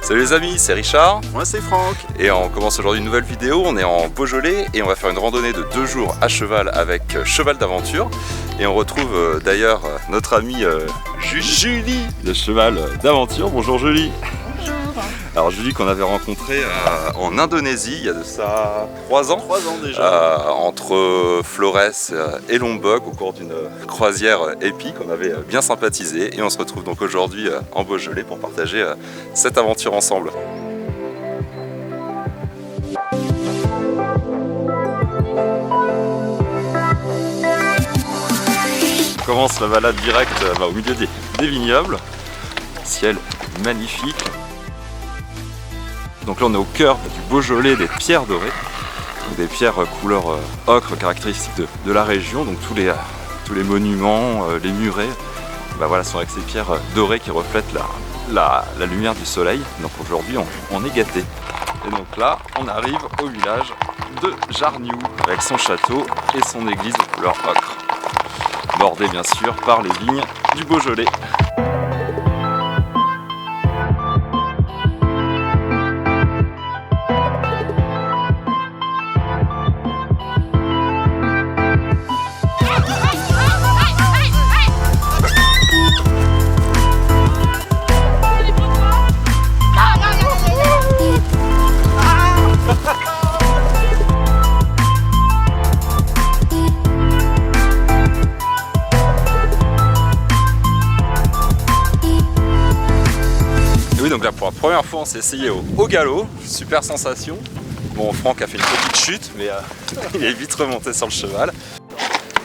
Salut les amis, c'est Richard. Moi c'est Franck. Et on commence aujourd'hui une nouvelle vidéo. On est en Beaujolais et on va faire une randonnée de 2 jours à cheval avec Cheval d'Aventure. Et on retrouve d'ailleurs notre amie Julie de Cheval d'Aventure. Bonjour Julie. Bonjour. Alors Julie qu'on avait rencontrée en Indonésie il y a de ça 3 ans. 3 ans déjà. Entre Flores et Lombok au cours d'une croisière épique. On avait bien sympathisé et on se retrouve donc aujourd'hui en Beaujolais pour partager cette aventure ensemble. On commence la balade directe au milieu des vignobles. Ciel magnifique. Donc là on est au cœur du Beaujolais des pierres dorées. Donc des pierres couleur ocre caractéristiques de la région. Donc tous les monuments, les murets, voilà, sont avec ces pierres dorées qui reflètent la lumière du soleil. Donc aujourd'hui on est gâtés. Et donc là on arrive au village de Jarniou avec son château et son église de couleur ocre. Bordé bien sûr par les vignes du Beaujolais. Donc là pour la première fois on s'est essayé au galop, super sensation. Bon, Franck a fait une petite chute mais il est vite remonté sur le cheval.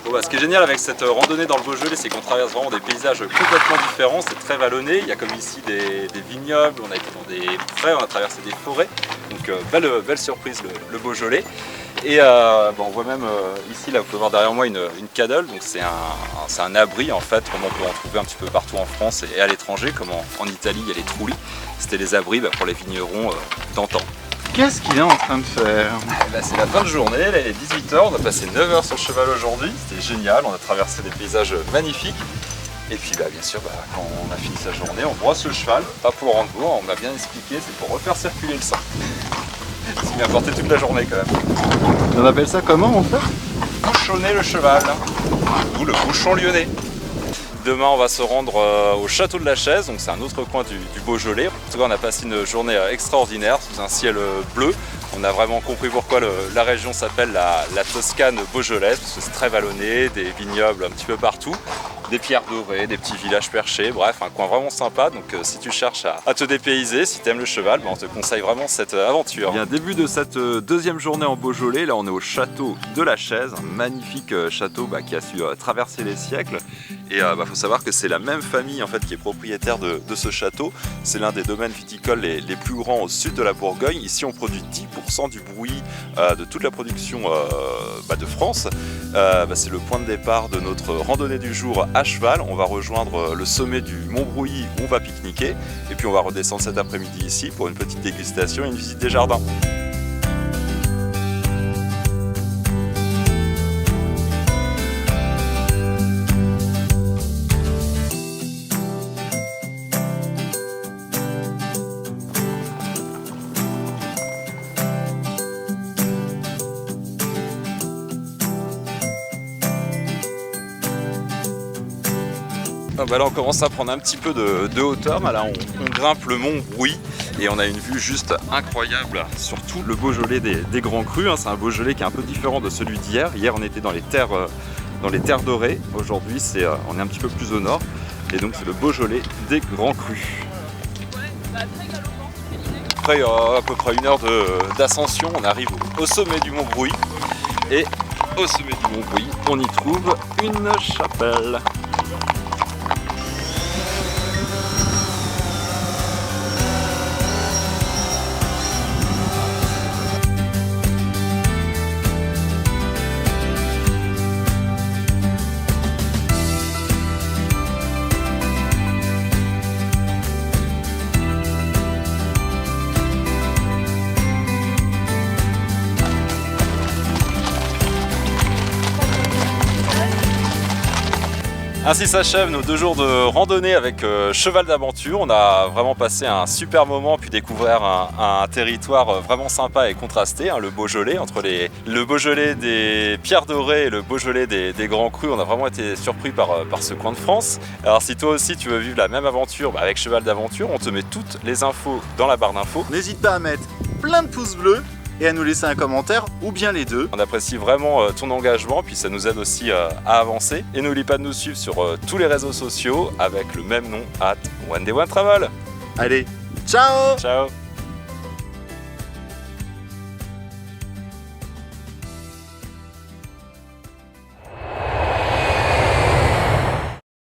Bon, ce qui est génial avec cette randonnée dans le Beaujolais, c'est qu'on traverse vraiment des paysages complètement différents, c'est très vallonné, il y a comme ici des vignobles, on a été dans des prés, on a traversé des forêts, donc belle surprise le Beaujolais. Et on voit même ici, là vous pouvez voir derrière moi une cadole, donc c'est un abri en fait, comme on peut en trouver un petit peu partout en France et à l'étranger, comme en Italie il y a les trulli. C'était les abris pour les vignerons d'antan. Qu'est-ce qu'il est en train de faire? C'est la fin de journée, là, il est 18 h, on a passé 9 heures sur le cheval aujourd'hui, c'était génial, on a traversé des paysages magnifiques. Et puis bien sûr, quand on a fini sa journée, on brosse le cheval, pas pour le rendre beau, on m'a bien expliqué, c'est pour refaire circuler le sang. C'est bien porté toute la journée quand même. On appelle ça comment en fait? Bouchonner le cheval, ou le bouchon lyonnais. Demain on va se rendre au château de la Chaise, donc c'est un autre coin du Beaujolais. En tout cas on a passé une journée extraordinaire sous un ciel bleu. On a vraiment compris pourquoi la région s'appelle la Toscane beaujolaise, parce que c'est très vallonné, des vignobles un petit peu partout, des pierres dorées, des petits villages perchés, bref un coin vraiment sympa. Donc si tu cherches à te dépayser, si tu aimes le cheval, on te conseille vraiment cette aventure. Bien, début de cette deuxième journée en Beaujolais, là on est au château de la Chaise, un magnifique château qui a su traverser les siècles. Et faut savoir que c'est la même famille en fait qui est propriétaire de ce château. C'est l'un des domaines viticoles les plus grands au sud de la Bourgogne. Ici on produit 10% du bruit de toute la production de France. C'est le point de départ de notre randonnée du jour à cheval. On va rejoindre le sommet du Mont Brouilly où on va pique-niquer. Et puis on va redescendre cet après-midi ici pour une petite dégustation et une visite des jardins. Là on commence à prendre un petit peu de hauteur, là on grimpe le mont Brouilly et on a une vue juste incroyable sur tout le Beaujolais des Grands Crus. C'est un Beaujolais qui est un peu différent de celui d'hier. Hier on était dans les terres dorées, aujourd'hui on est un petit peu plus au nord et donc c'est le Beaujolais des Grands Crus. Après à peu près 1 heure d'ascension, on arrive au sommet du mont Brouilly et au sommet du mont Brouilly on y trouve une chapelle. Ainsi s'achèvent nos 2 jours de randonnée avec Cheval d'Aventure. On a vraiment passé un super moment, puis découvrir un territoire vraiment sympa et contrasté, hein, le Beaujolais, entre le Beaujolais des Pierres Dorées et le Beaujolais des Grands Crus. On a vraiment été surpris par ce coin de France. Alors si toi aussi tu veux vivre la même aventure avec Cheval d'Aventure, on te met toutes les infos dans la barre d'infos. N'hésite pas à mettre plein de pouces bleus et à nous laisser un commentaire ou bien les deux. On apprécie vraiment ton engagement, puis ça nous aide aussi à avancer. Et n'oublie pas de nous suivre sur tous les réseaux sociaux avec le même nom, @OneDayOneTravel. Allez, ciao! Ciao!